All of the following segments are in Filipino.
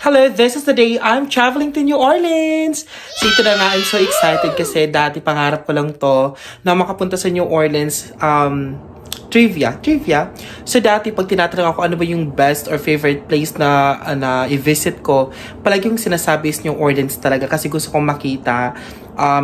Hello, this is the day I'm traveling to New Orleans. So ito na nga, I'm so excited kasi dati pangarap ko lang to na makapunta sa New Orleans. Trivia. So dati pag tinatanong ako ano ba yung best or favorite place na i-visit ko, palagi yung sinasabi is New Orleans talaga kasi gusto kong makita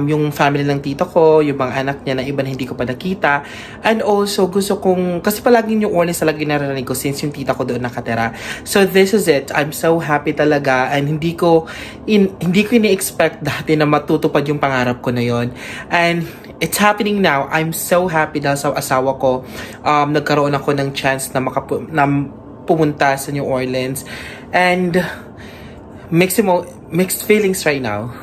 yung family ng tito ko, yung mga anak niya na iba na hindi ko pa nakita. And also gusto kong, kasi palagi New Orleans talaga naririnig ko since yung tita ko doon nakatira. So this is it. I'm so happy talaga and hindi ko ini-expect dati na matutupad yung pangarap ko na yon. And it's happening now. I'm so happy dahil sa asawa ko nagkaroon ako ng chance na pumunta sa New Orleans. And mixed feelings right now.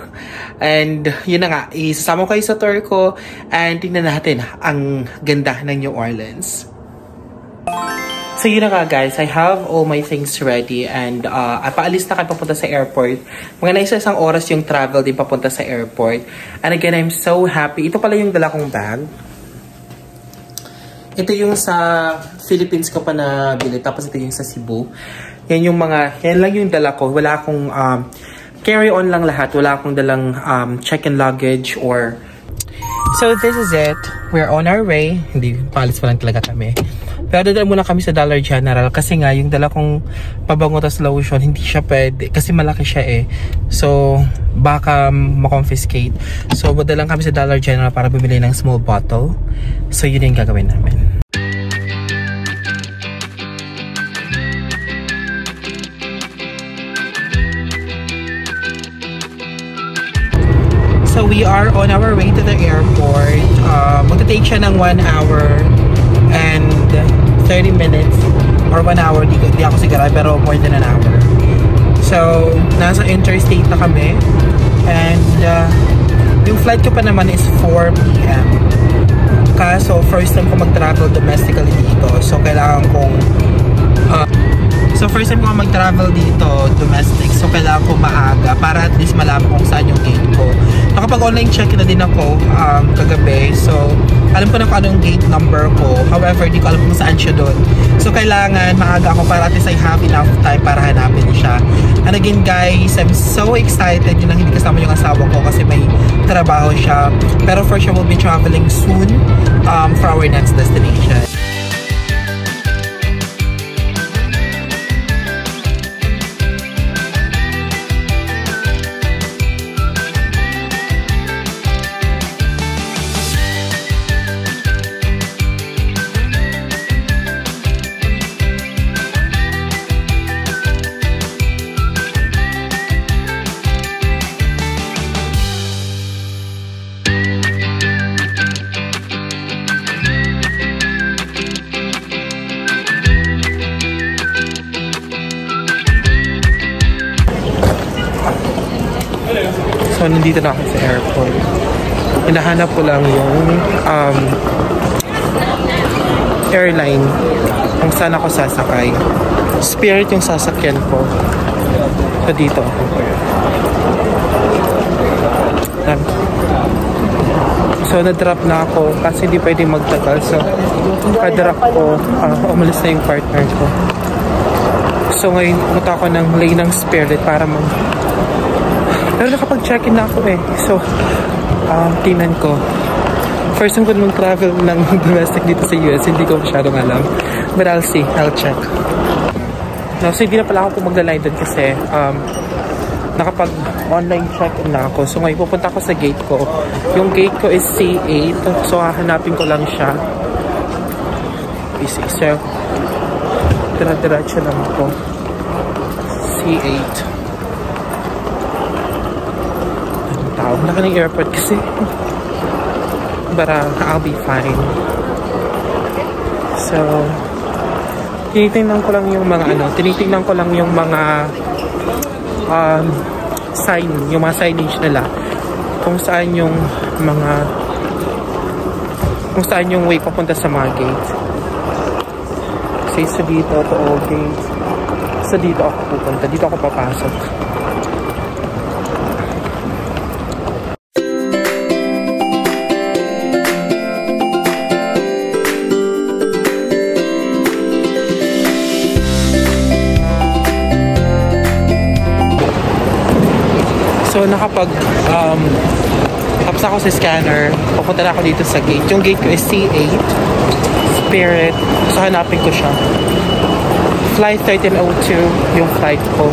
And yun na nga, isasama ko kayo sa tour ko and tingnan natin ang ganda ng New Orleans. So yun na nga guys, I have all my things ready and paalis na kayo papunta sa airport. Mga na isang oras yung travel din papunta sa airport. And again, I'm so happy. Ito pala yung dala kong bag. Ito yung sa Philippines ko pa nabili, tapos ito yung sa Cebu. Yan lang yung dala ko. Wala akong carry-on lang lahat. Wala akong dalang check-in luggage or... So this is it. We're on our way. Hindi, paalis pa lang talaga kami. Pero dadala muna kami sa Dollar General kasi nga yung dala kong pabango tas lotion, hindi siya pwede kasi malaki siya eh. So baka makonfiscate. So madalang kami sa Dollar General para bumili ng small bottle. So yun yung gagawin namin. So we are on our way to the airport. Magta-take siya ng 1 hour and 30 minutes or 1 hour, di ako sigurado, pero more than an hour. So nasa interstate na kami and yung flight ko pa naman is 4 p.m. Kaso first time ko mag-travel domestically dito, so kailangan kong mag-travel dito domestic, so kailangan ko maaga para at least malaman kung saan yung gate ko. Nakapag-online check-in na din ako kagabi, so alam ko na kung anong gate number ko. However, di ko alam kung saan siya doon. So kailangan maaga ako para at least I have enough time para hanapin siya. And again guys, I'm so excited. Yun lang, hindi kasama yung asawa ko kasi may trabaho siya. Pero for sure we'll be traveling soon for our next destination. So, nandito na ako sa airport. Hinahanap ko lang yung airline kung saan ako sasakay. Spirit yung sasakyan ko. So, dito ako. So, na-drop na ako kasi hindi pwede magtagal. So, ka-drop ko, umalis na yung partner ko. So, ngayon, pumunta ako ng lane ng Spirit para pero nakapag-check-in na ako eh. So, tingnan ko. First time ko naman travel ng domestic dito sa US. Hindi ko masyadong alam. But I'll see. I'll check. No, so, hindi na pala ako maglalay doon kasi nakapag-online check-in na ako. So, ngayon pupunta ako sa gate ko. Yung gate ko is C8. So, hahanapin ko lang siya. Easy. So, dira-diretso lang ako. C8. Laki ng airport kasi. But I'll be fine. So, tinitingnan ko lang yung mga sign, yung mga signage nila. Kung saan yung way papunta sa mga gate. Kasi sa dito, to all gate. Sa dito ako pupunta. Dito ako papasok. So, tapos ako sa scanner. Pupunta na ako dito sa gate. Yung gate ko is C8. Spirit. So, hanapin ko siya. Flight 1302. Yung flight ko.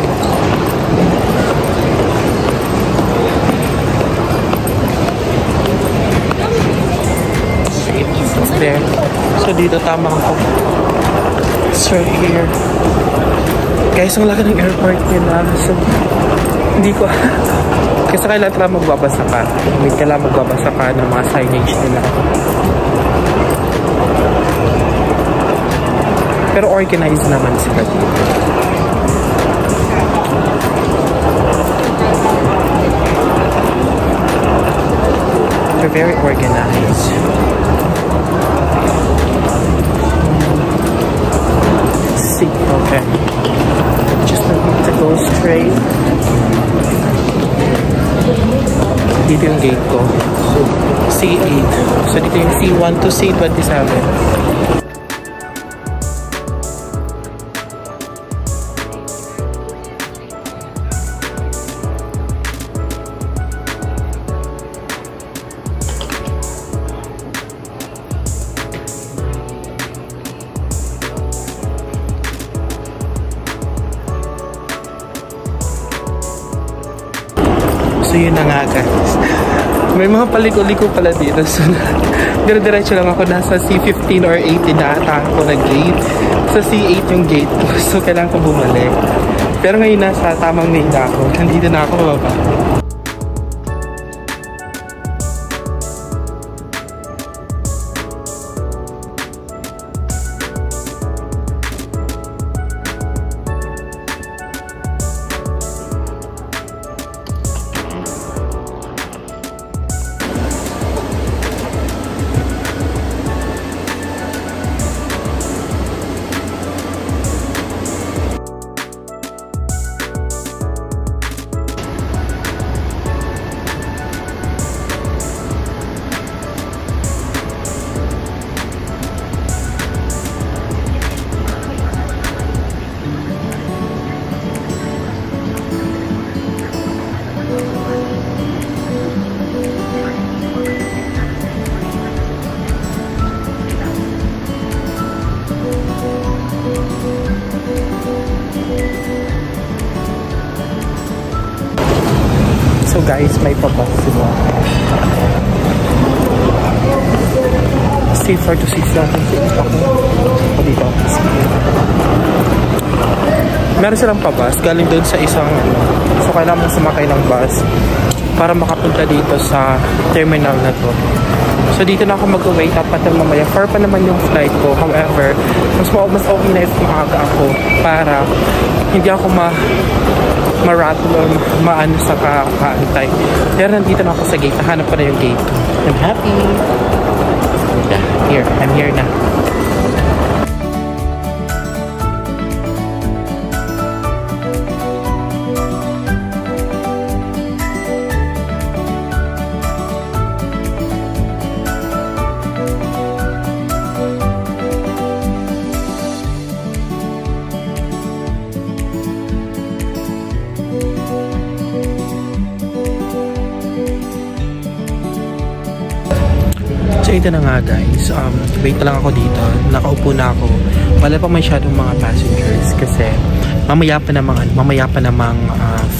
There. So, dito tama ako. It's right here. Guys, ang laki ng airport nila. So, hindi ko... Kasi kailangan magbabasa ka. Kailangan magbabasa ka ng mga signage nila. Pero organized naman sila dito. They're very organized. See, okay. Just need to go straight. Dito yung gate ko. C8. So dito yung C1 to C27. So yun na nga guys. May mga paliko-liko pala dito. So dire-diretso lang ako. Nasa C15 or 18 na ata ako na gate. Sa C8 yung gate ko. So kailangan ko bumalik. Pero ngayon nasa tamang gate ako. Nandito na ako bababa. So guys, may pabas sila. C4 to C7 ako dito. Meron silang pabas galing doon sa isang so kailangan mong sumakay ng bus para makapunta dito sa terminal na to. So dito na ako mag-wait up until mamaya. 4 pa naman yung flight ko. However, mas okay na if maaga ako para hindi ako ma-rattle or maano sa kaantay. Pero nandito na ako sa gate. Nahanap ko na yung gate. I'm happy. Yeah, I'm here na. So ito na nga guys, wait lang ako dito, nakaupo na ako, wala pa masyadong mga passengers kasi mamaya pa namang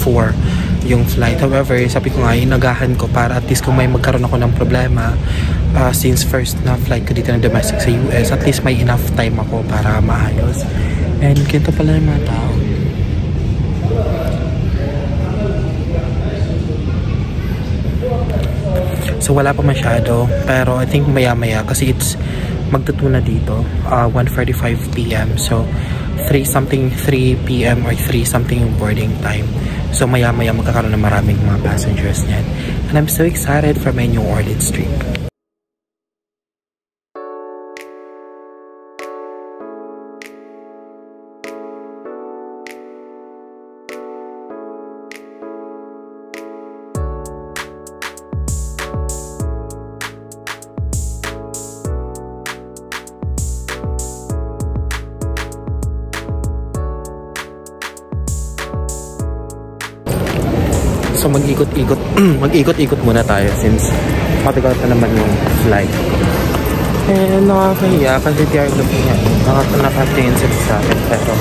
4 yung flight. However, sabi ko nga, inagahan ko para at least kung may magkaroon ako ng problema, since first na flight ko dito ng domestic sa US, at least may enough time ako para maayos. And ganito pala yung mga tao. So wala pa masyado, pero I think maya-maya kasi it's magtutuna dito, 1:45 PM. So 3 PM or 3 something yung boarding time. So maya-maya magkakaroon ng maraming mga passengers niyan. And I'm so excited for my New Orleans trip. So mag-ikot-ikot mag-ikot-ikot muna tayo since matagal pa naman yung flight. And nakakahiya kasi they are looking at nakatingin sila sa akin pero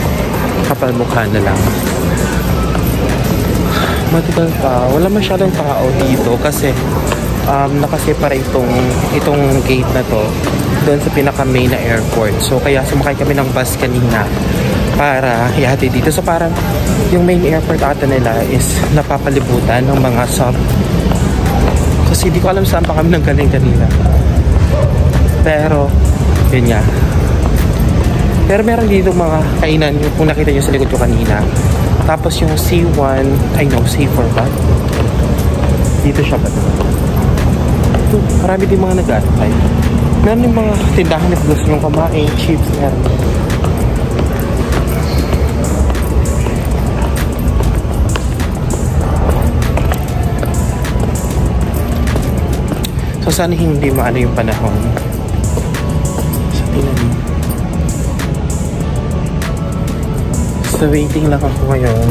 kapal mukha na lang. Matagal pa. Wala masyadong tao dito kasi nakaseparate itong gate na to doon sa pinaka main na airport. So kaya sumakay kami ng bus kanina para ihati dito. So parang yung main airport ata nila is napapalibutan ng mga sub. Kasi di ko alam saan pa kami nanggaling kanina. Pero yun nga. Pero meron dito mga kainan kung nakita nyo sa likod ko kanina. Tapos yung C1, C4 ba? Dito siya ba? Ito, marami din mga nag-aantay. Meron yung mga tindahan na gusto nyo kumain, chips, meron. So sana hindi maano yung panahon. So tingnan mo. So waiting lang ako ngayon.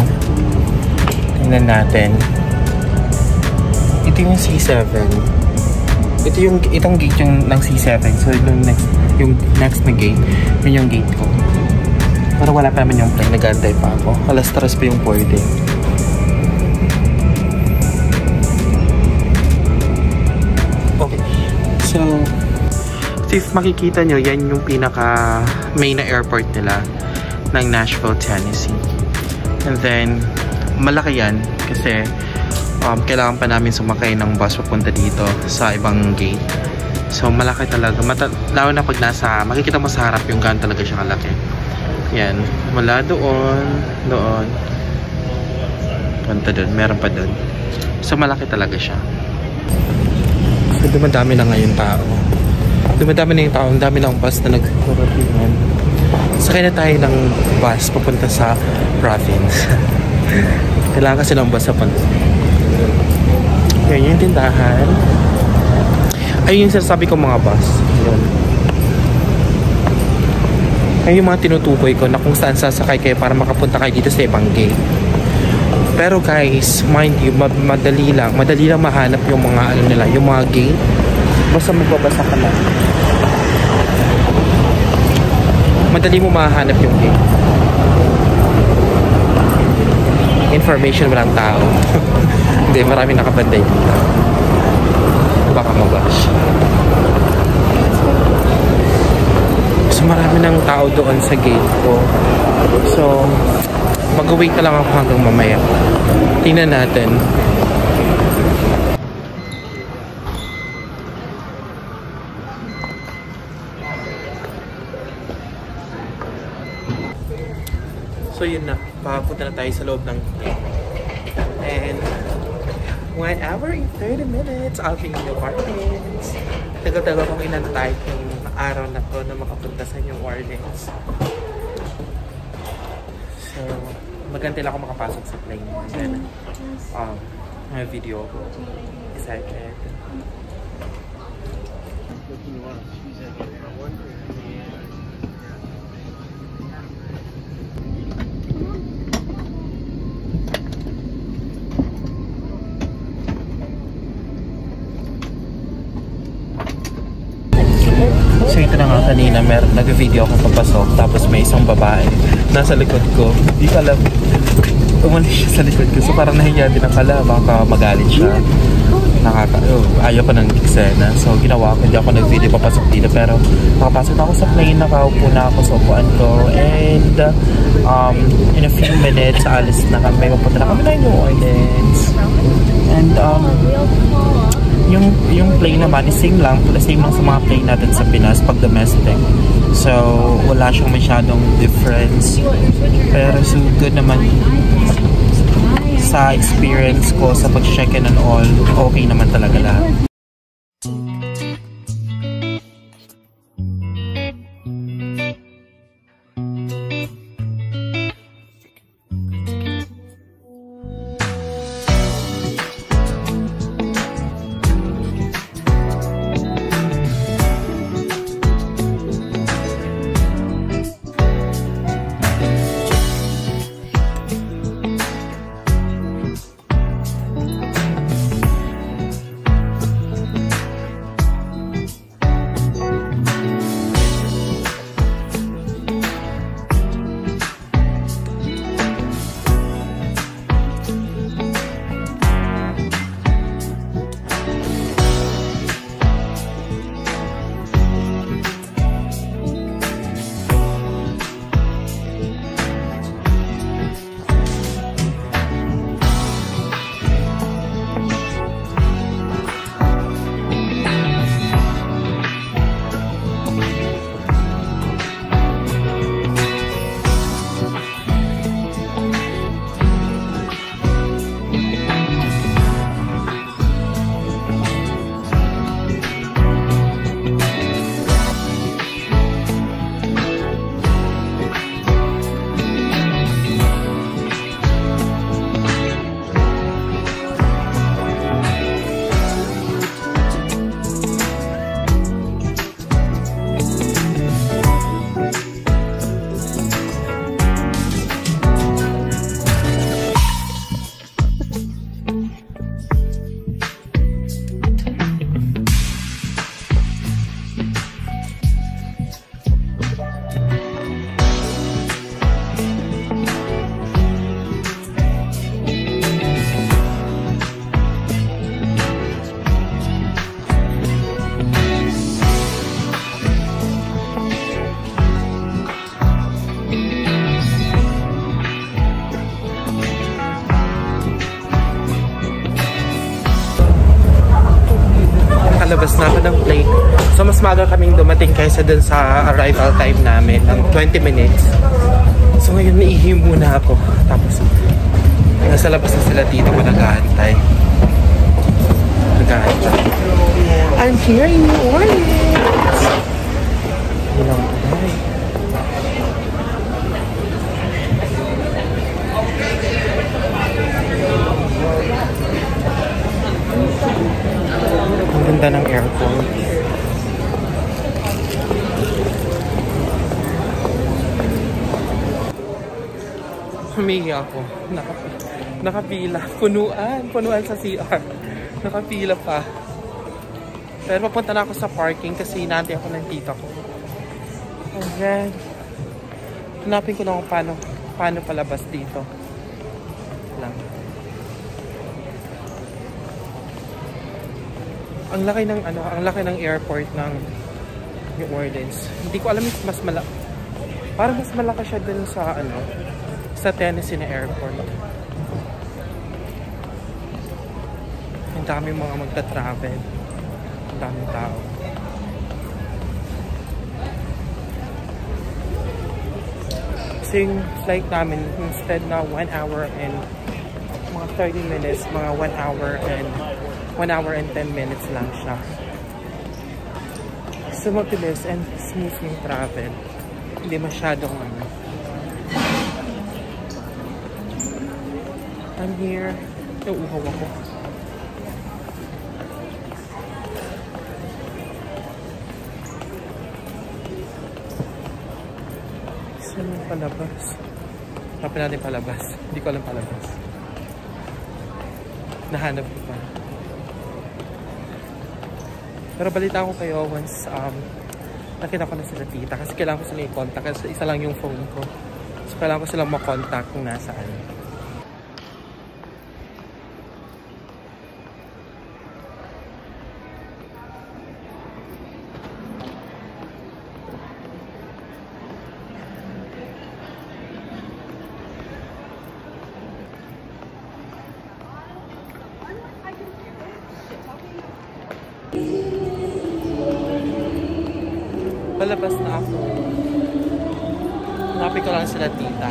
Tingnan natin. Ito yung C7. Itong gate yung ng C7. So yung next na gate, yun yung gate ko. Pero wala pa naman yung plane. Nag-aantay pa ako. Alas 3 pa yung boarding. Okay. So if makikita nyo, yan yung pinaka main na airport nila ng Nashville, Tennessee. And then malaki yan kasi kailangan pa namin sumakay ng bus papunta dito sa ibang gate. So malaki talaga. Lalo na pag makikita mo sa harap yung gaano talaga siya kalaki. Yan. Mula doon. Punta doon. Meron pa doon. So malaki talaga siya. So dumadami na ngayon tao. Dumadami na yung tao. Ang dami ng bus na nagkuratingan. Sakay na tayo ng bus papunta sa province. Kailangan kasi ng bus sa punta. Yan yung tindahan. Ayun yung sinasabi ko mga bus. Yun. Ayun yung mga tinutukoy ko na kung saan sasakay kayo para makapunta kayo dito sa ibang gate. Pero guys, mind you, madali lang mahanap yung mga yung mga gate. Basta magbabasa ka lang. Madali mo mahanap yung gate. Information walang tao. Hindi, marami nakabanday dito. Baka mabash. So marami ng tao doon sa gate ko. So mag-wait na lang ako hanggang mamaya. Tingnan natin. So yun na, papunta na tayo sa loob ng gate. And 1 hour and 30 minutes, I'll be in New Orleans. Tagal-tagal kong inantay yung araw na to na makapunta sa New Orleans. So, magantay lang ako makapasok sa plane. And then, may video ko. Excited. So ito na nga kanina, nag-video ako papasok, tapos may isang babae nasa likod ko. Hindi ko alam, umalis siya sa likod ko. So parang nahiya din akala, baka magalit siya. Ayaw ko ng eksena. So ginawa ko, hindi ako nag-video papasok dito. Pero nakapasok na ako sa plane, nakaupo na ako sa upuan ko. And in a few minutes, alis na kami. Mapunta na kami na New Orleans. And yung plane naman is same lang sa mga plane natin sa Pinas pag domestic. So wala siyang masyadong difference. Pero so good naman sa experience ko sa pag-check-in and all, okay naman talaga lahat. na ako ng plane. So, mas maga kaming dumating kaysa dun sa arrival time namin ng 20 minutes. So, ngayon naihi muna ako. Tapos, nasa labas na sila dito ko nag-aantay. I'm here in New Orleans. Ilang tayo. Ang ganda ng airport. Humingi ako. Nakapila. Punuan sa CR. Nakapila pa. Pero papunta na ako sa parking kasi hinanti ako ng tita ko. And then, hanapin ko na kung paano palabas dito. Lang. Ang laki ng airport ng New Orleans. Hindi ko alam if mas malaki. Parang mas malaki siya dun sa sa Tennessee na airport. Ang dami mga magta-travel. Ang daming tao. Kasi yung flight namin, instead na 1 hour and mga 30 minutes, mga 1 hour and 10 minutes lang siya. So mabilis and smooth yung travel. Hindi masyadong I'm here. Nauuhaw ako. Saan yung palabas? Tapos natin palabas. Hindi ko alam palabas. Nahanap ko pa. Pero balita ko kayo once nakita ko na sila tita. Kasi kailangan ko sila i-contact. Kasi isa lang yung phone ko. So kailangan ko silang makontact kung nasaan. Palabas na ako. Hanapin ko lang sila tita.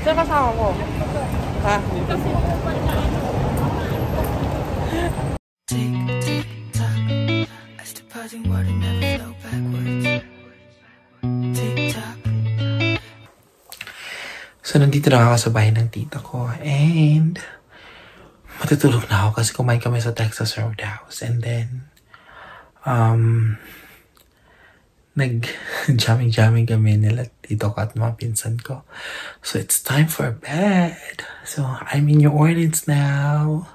Saan kasama ko? Ha? Dito. So, nandito na ako sa bahay ng tita ko. And, matutulog na ako kasi kumain kami sa Texas Roadhouse. And then, nag-jamming kami nila tito ko at mga pinsan ko. So, it's time for bed. So, I'm in New Orleans now.